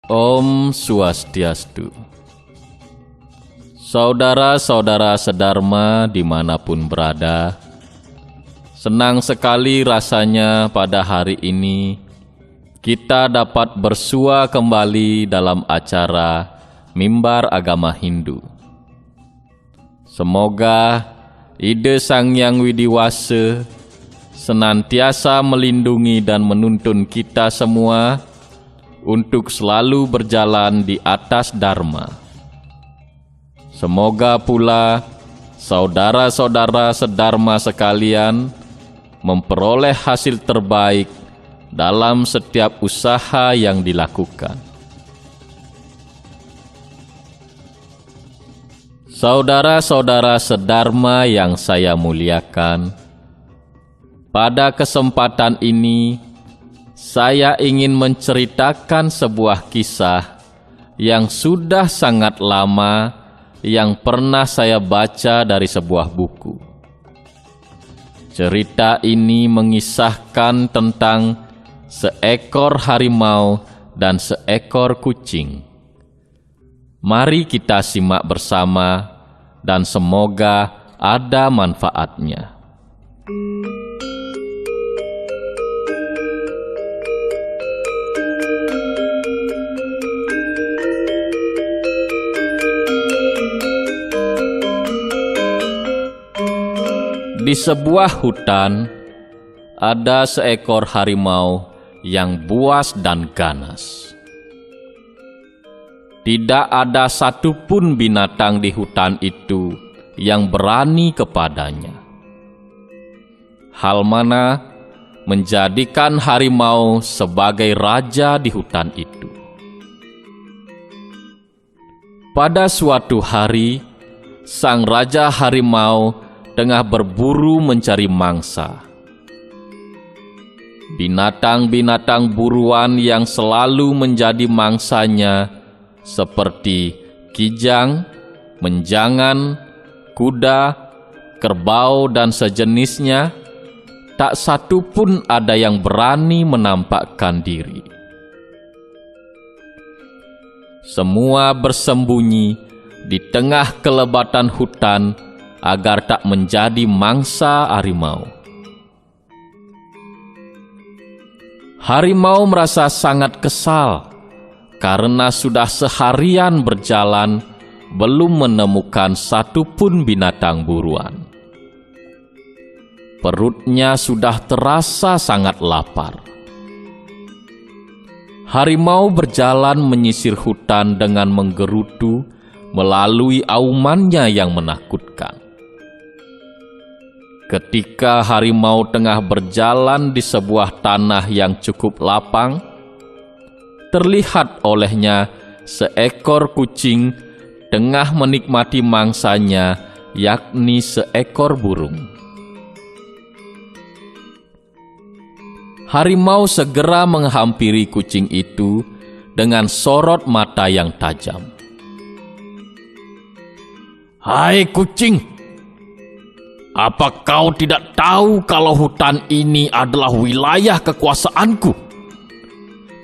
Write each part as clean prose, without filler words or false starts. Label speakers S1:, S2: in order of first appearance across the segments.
S1: Om Swastiastu. Saudara-saudara sedharma dimanapun berada, senang sekali rasanya pada hari ini kita dapat bersua kembali dalam acara Mimbar Agama Hindu. Semoga ide Sang Hyang Widiwasa senantiasa melindungi dan menuntun kita semua untuk selalu berjalan di atas Dharma. Semoga pula saudara-saudara sedharma sekalian memperoleh hasil terbaik dalam setiap usaha yang dilakukan. Saudara-saudara sedharma yang saya muliakan, pada kesempatan ini saya ingin menceritakan sebuah kisah yang sudah sangat lama yang pernah saya baca dari sebuah buku. Cerita ini mengisahkan tentang seekor harimau dan seekor kucing. Mari kita simak bersama dan semoga ada manfaatnya. Di sebuah hutan, ada seekor harimau yang buas dan ganas. Tidak ada satupun binatang di hutan itu yang berani kepadanya. Hal mana menjadikan harimau sebagai raja di hutan itu. Pada suatu hari, sang raja harimau tengah berburu mencari mangsa. Binatang-binatang buruan yang selalu menjadi mangsanya seperti kijang, menjangan, kuda, kerbau dan sejenisnya, tak satu pun ada yang berani menampakkan diri. Semua bersembunyi di tengah kelebatan hutan agar tak menjadi mangsa harimau. Harimau merasa sangat kesal karena sudah seharian berjalan belum menemukan satupun binatang buruan. Perutnya sudah terasa sangat lapar. Harimau berjalan menyisir hutan dengan menggerutu melalui aumannya yang menakutkan. Ketika harimau tengah berjalan di sebuah tanah yang cukup lapang, terlihat olehnya seekor kucing tengah menikmati mangsanya, yakni seekor burung. Harimau segera menghampiri kucing itu dengan sorot mata yang tajam. "Hai kucing! Apa kau tidak tahu kalau hutan ini adalah wilayah kekuasaanku?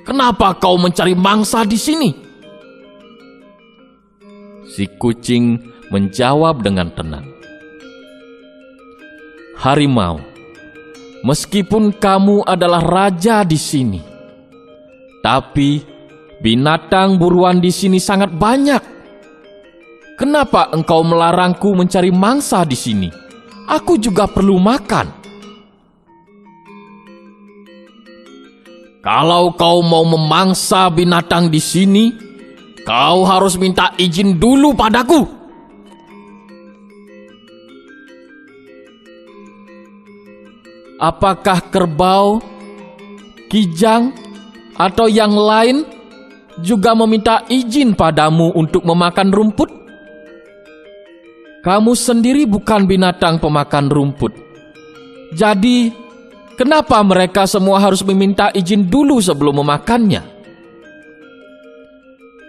S1: Kenapa kau mencari mangsa di sini?" Si kucing menjawab dengan tenang. "Harimau, meskipun kamu adalah raja di sini, tapi binatang buruan di sini sangat banyak. Kenapa engkau melarangku mencari mangsa di sini? Aku juga perlu makan." "Kalau kau mau memangsa binatang di sini, kau harus minta izin dulu padaku." "Apakah kerbau, kijang, atau yang lain juga meminta izin padamu untuk memakan rumput? Kamu sendiri bukan binatang pemakan rumput. Jadi, kenapa mereka semua harus meminta izin dulu sebelum memakannya?"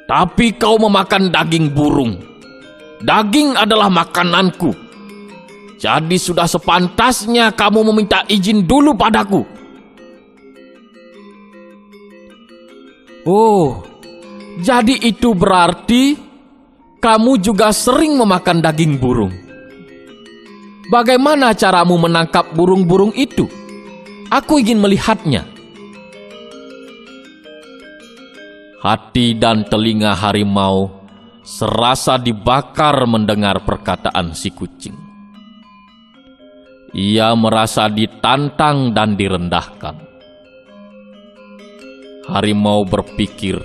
S1: "Tapi kau memakan daging burung. Daging adalah makananku. Jadi sudah sepantasnya kamu meminta izin dulu padaku." "Oh, Jadi itu berarti kamu juga sering memakan daging burung. Bagaimana caramu menangkap burung-burung itu? Aku ingin melihatnya. Hati dan telinga harimau serasa dibakar mendengar perkataan si kucing. Ia merasa ditantang dan direndahkan. Harimau berpikir,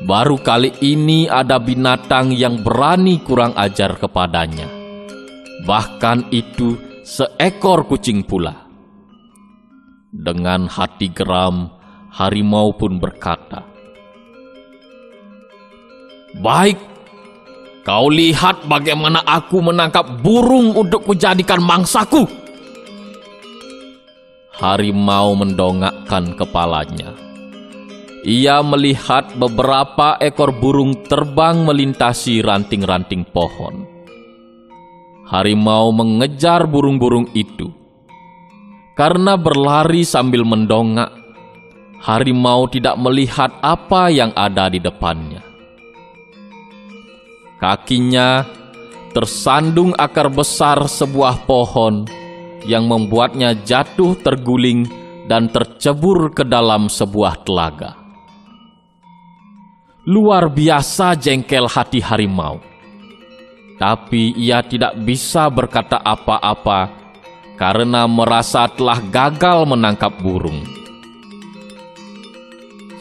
S1: baru kali ini ada binatang yang berani kurang ajar kepadanya. Bahkan itu seekor kucing pula. Dengan hati geram, harimau pun berkata, "Baik, kau lihat bagaimana aku menangkap burung untuk kujadikan mangsaku." Harimau mendongakkan kepalanya. Ia melihat beberapa ekor burung terbang melintasi ranting-ranting pohon. Harimau mengejar burung-burung itu. Karena berlari sambil mendongak, harimau tidak melihat apa yang ada di depannya. Kakinya tersandung akar besar sebuah pohon yang membuatnya jatuh terguling dan tercebur ke dalam sebuah telaga. Luar biasa jengkel hati harimau. Tapi ia tidak bisa berkata apa-apa karena merasa telah gagal menangkap burung.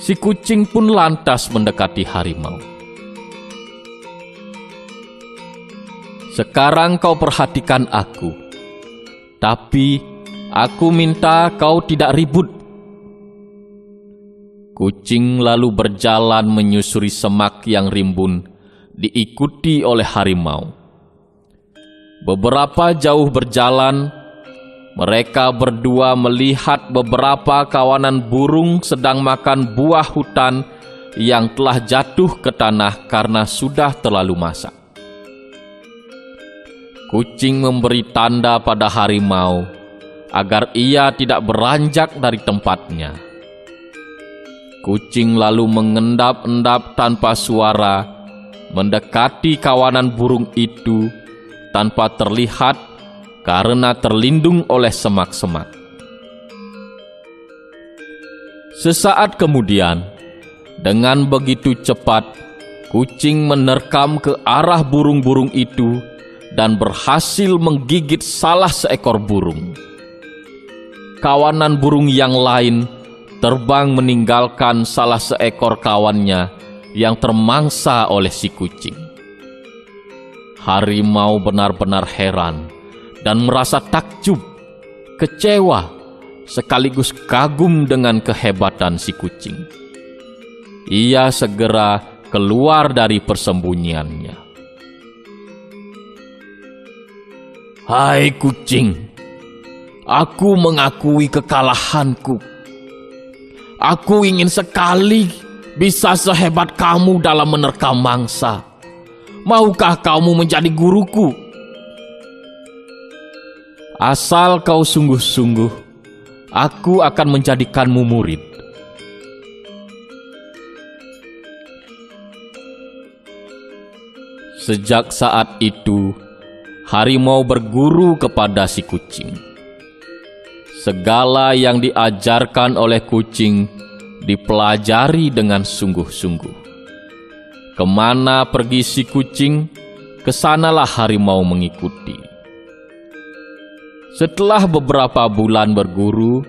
S1: Si kucing pun lantas mendekati harimau. "Sekarang kau perhatikan aku, tapi aku minta kau tidak ribut." Kucing lalu berjalan menyusuri semak yang rimbun, diikuti oleh harimau. Beberapa jauh berjalan, mereka berdua melihat beberapa kawanan burung sedang makan buah hutan yang telah jatuh ke tanah karena sudah terlalu masak. Kucing memberi tanda pada harimau agar ia tidak beranjak dari tempatnya. Kucing lalu mengendap-endap tanpa suara, mendekati kawanan burung itu tanpa terlihat karena terlindung oleh semak-semak. Sesaat kemudian, dengan begitu cepat, kucing menerkam ke arah burung-burung itu dan berhasil menggigit salah seekor burung. Kawanan burung yang lain terbang meninggalkan salah seekor kawannya yang termangsa oleh si kucing. Harimau benar-benar heran dan merasa takjub, kecewa, sekaligus kagum dengan kehebatan si kucing. Ia segera keluar dari persembunyiannya. "Hai kucing, aku mengakui kekalahanku. Aku ingin sekali bisa sehebat kamu dalam menerkam mangsa. Maukah kamu menjadi guruku? Asal kau sungguh-sungguh, aku akan menjadikanmu murid." Sejak saat itu, harimau berguru kepada si kucing. Segala yang diajarkan oleh kucing dipelajari dengan sungguh-sungguh. Kemana pergi si kucing, kesanalah harimau mengikuti. Setelah beberapa bulan berguru,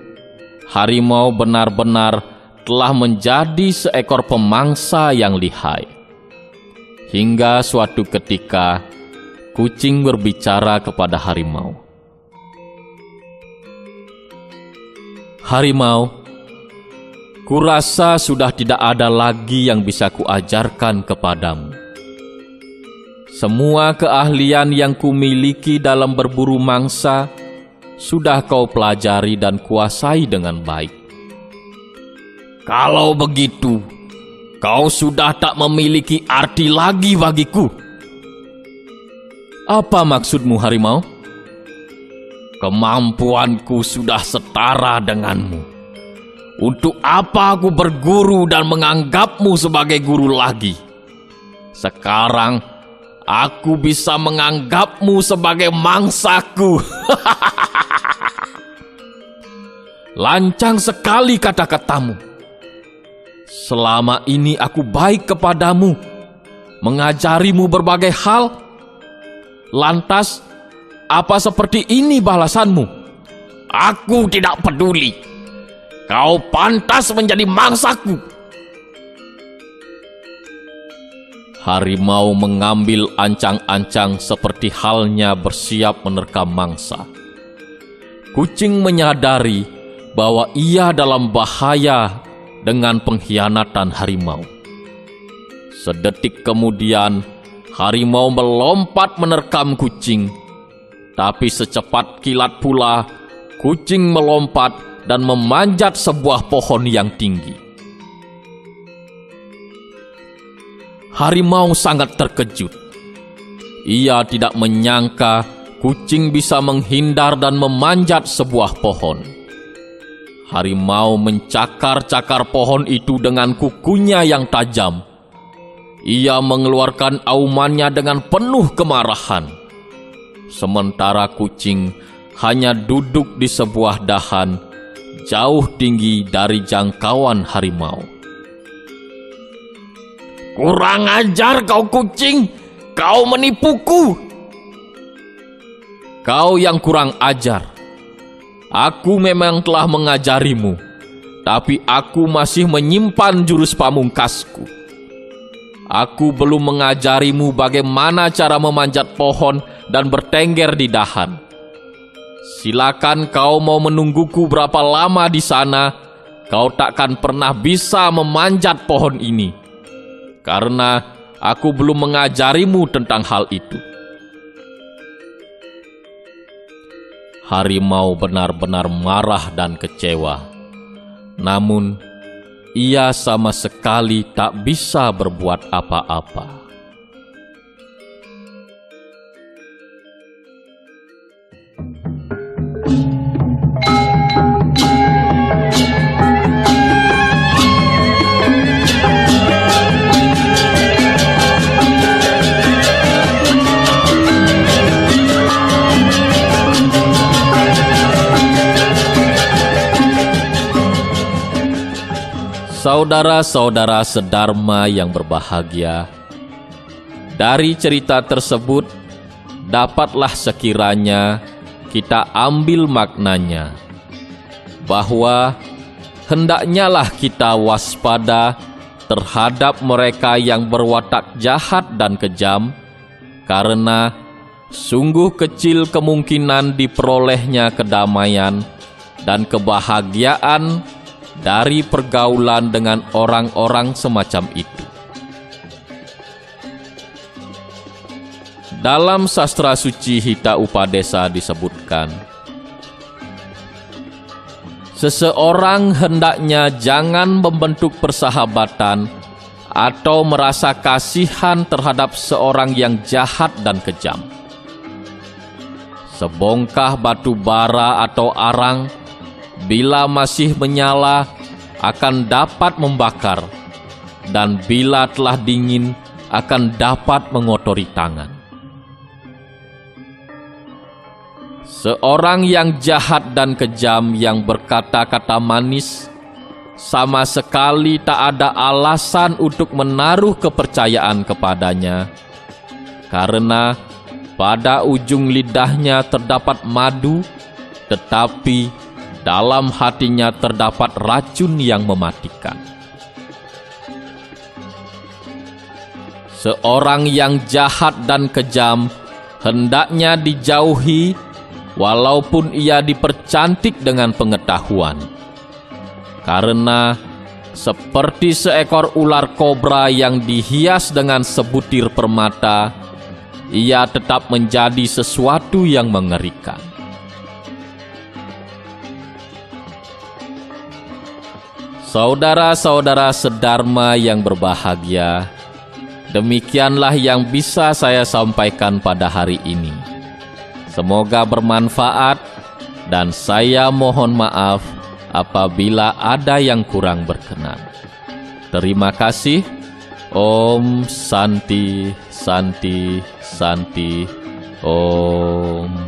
S1: harimau benar-benar telah menjadi seekor pemangsa yang lihai. Hingga suatu ketika, kucing berbicara kepada harimau. "Harimau, kurasa sudah tidak ada lagi yang bisa kuajarkan kepadamu. Semua keahlian yang kumiliki dalam berburu mangsa sudah kau pelajari dan kuasai dengan baik. Kalau begitu, kau sudah tak memiliki arti lagi bagiku." "Apa maksudmu, harimau?" "Kemampuanku sudah setara denganmu. Untuk apa aku berguru dan menganggapmu sebagai guru lagi? Sekarang aku bisa menganggapmu sebagai mangsaku. Lancang sekali kata-katamu. Selama ini aku baik kepadamu, mengajarimu berbagai hal. Lantas, apa seperti ini balasanmu? Aku tidak peduli. Kau pantas menjadi mangsaku. Harimau mengambil ancang-ancang seperti halnya bersiap menerkam mangsa. Kucing menyadari bahwa ia dalam bahaya dengan pengkhianatan harimau. Sedetik kemudian, harimau melompat menerkam kucing. Tapi secepat kilat pula, kucing melompat dan memanjat sebuah pohon yang tinggi. Harimau sangat terkejut. Ia tidak menyangka kucing bisa menghindar dan memanjat sebuah pohon. Harimau mencakar-cakar pohon itu dengan kukunya yang tajam. Ia mengeluarkan aumannya dengan penuh kemarahan. Sementara kucing hanya duduk di sebuah dahan jauh tinggi dari jangkauan harimau. Kurang ajar kau kucing, kau menipuku. Kau yang kurang ajar. Aku memang telah mengajarimu, tapi aku masih menyimpan jurus pamungkasku. Aku belum mengajarimu bagaimana cara memanjat pohon dan bertengger di dahan. Silakan kau mau menungguku berapa lama di sana, kau takkan pernah bisa memanjat pohon ini. Karena aku belum mengajarimu tentang hal itu. Harimau benar-benar marah dan kecewa. Namun, ia sama sekali tak bisa berbuat apa-apa. Saudara-saudara sedharma yang berbahagia, dari cerita tersebut dapatlah sekiranya kita ambil maknanya bahwa hendaknya lah kita waspada terhadap mereka yang berwatak jahat dan kejam, karena sungguh kecil kemungkinan diperolehnya kedamaian dan kebahagiaan dari pergaulan dengan orang-orang semacam itu. Dalam sastra suci Hita Upadesa disebutkan, seseorang hendaknya jangan membentuk persahabatan atau merasa kasihan terhadap seorang yang jahat dan kejam. Sebongkah batu bara atau arang, bila masih menyala, akan dapat membakar, dan bila telah dingin, akan dapat mengotori tangan. Seorang yang jahat dan kejam yang berkata-kata manis, sama sekali tak ada alasan untuk menaruh kepercayaan kepadanya, karena pada ujung lidahnya terdapat madu, tetapi dalam hatinya terdapat racun yang mematikan. Seorang yang jahat dan kejam hendaknya dijauhi walaupun ia dipercantik dengan pengetahuan. Karena seperti seekor ular kobra yang dihias dengan sebutir permata, ia tetap menjadi sesuatu yang mengerikan. Saudara-saudara sedharma yang berbahagia, demikianlah yang bisa saya sampaikan pada hari ini. Semoga bermanfaat, dan saya mohon maaf apabila ada yang kurang berkenan. Terima kasih. Om Santi Santi Santi Om.